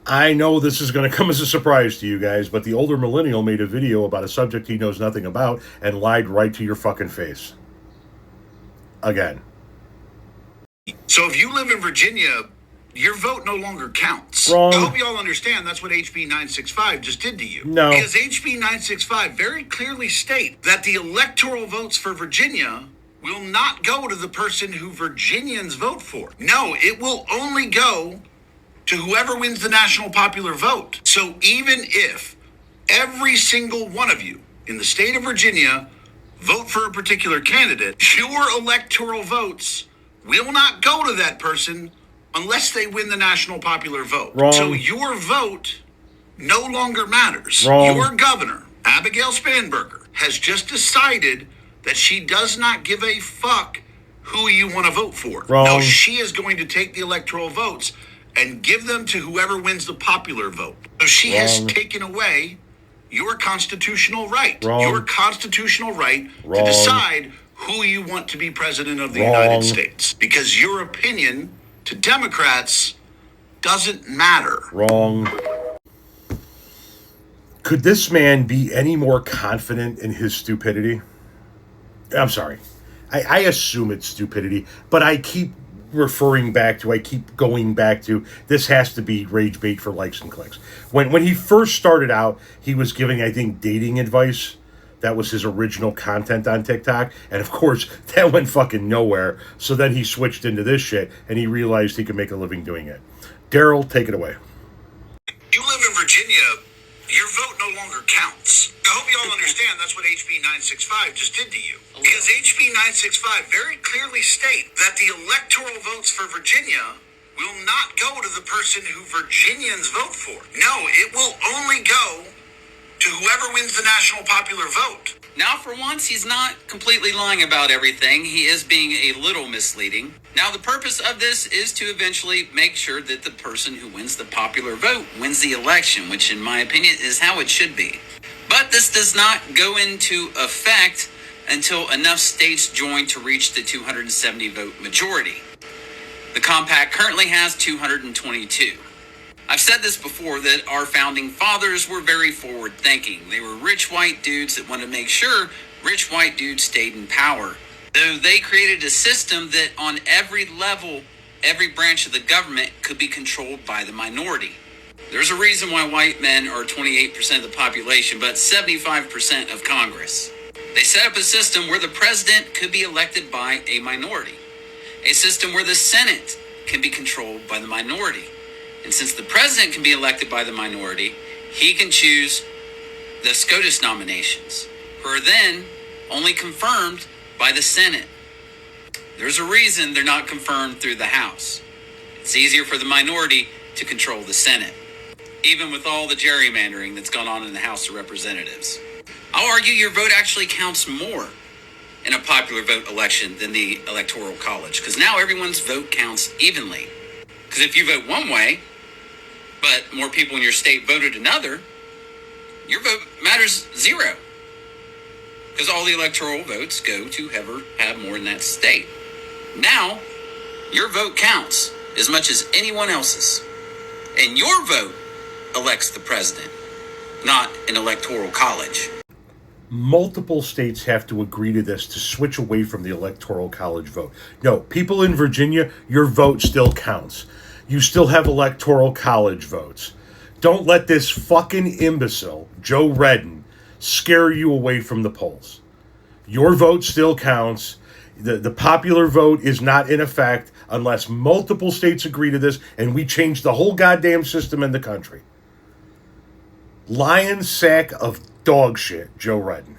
I know this is going to come as a surprise to you guys, but the older millennial made a video about a subject he knows nothing about and lied right to your fucking face. Again. So if you live in Virginia, your vote no longer counts. Wrong. I hope you all understand that's what HB 965 just did to you. No. Because HB 965 very clearly state that the electoral votes for Virginia will not go to the person who Virginians vote for. No, it will only go to whoever wins the national popular vote. So even if every single one of you in the state of Virginia vote for a particular candidate, your electoral votes will not go to that person unless they win the national popular vote. Wrong. So your vote no longer matters. Wrong. Your governor, Abigail Spanberger, has just decided that she does not give a fuck who you want to vote for. Wrong. No, she is going to take the electoral votes and give them to whoever wins the popular vote. So she has taken away your constitutional right. Wrong. Your constitutional right Wrong. to decide who you want to be president of the Wrong. United States. Because your opinion to Democrats doesn't matter. Wrong. Could this man be any more confident in his stupidity? I'm sorry. I assume it's stupidity, but I keep going back to, this has to be rage bait for likes and clicks. When he first started out, he was giving, I think, dating advice. That was his original content on TikTok. And of course, that went fucking nowhere. So then he switched into this shit, and he realized he could make a living doing it. Daryl, take it away. You live in Virginia, your vote no longer counts. I hope you all understand that's what HB 965 just did to you. Because HB 965 very clearly state that the electoral votes for Virginia will not go to the person who Virginians vote for. No, it will only go to whoever wins the national popular vote. Now, for once, he's not completely lying about everything. He is being a little misleading. Now, the purpose of this is to eventually make sure that the person who wins the popular vote wins the election, which, in my opinion, is how it should be. But this does not go into effect until enough states join to reach the 270 vote majority. The compact currently has 222. I've said this before, that our founding fathers were very forward thinking. They were rich white dudes that wanted to make sure rich white dudes stayed in power. So they created a system that on every level, every branch of the government could be controlled by the minority. There's a reason why white men are 28% of the population, but 75% of Congress. They set up a system where the president could be elected by a minority. A system where the Senate can be controlled by the minority. And since the president can be elected by the minority, he can choose the SCOTUS nominations, who are then only confirmed by the Senate. There's a reason they're not confirmed through the House. It's easier for the minority to control the Senate, even with all the gerrymandering that's gone on in the House of Representatives. I'll argue your vote actually counts more in a popular vote election than the Electoral College, because now everyone's vote counts evenly. Because if you vote one way, but more people in your state voted another, your vote matters zero. Because all the electoral votes go to whoever have more in that state. Now, your vote counts as much as anyone else's. And your vote elects the president, not an electoral college. Multiple states have to agree to this to switch away from the Electoral College vote. No, people in Virginia, your vote still counts. You still have Electoral College votes. Don't let this fucking imbecile, Joe Redden, scare you away from the polls. Your vote still counts. The popular vote is not in effect unless multiple states agree to this, and we change the whole goddamn system in the country. Lion sack of dog shit, Joe Redden.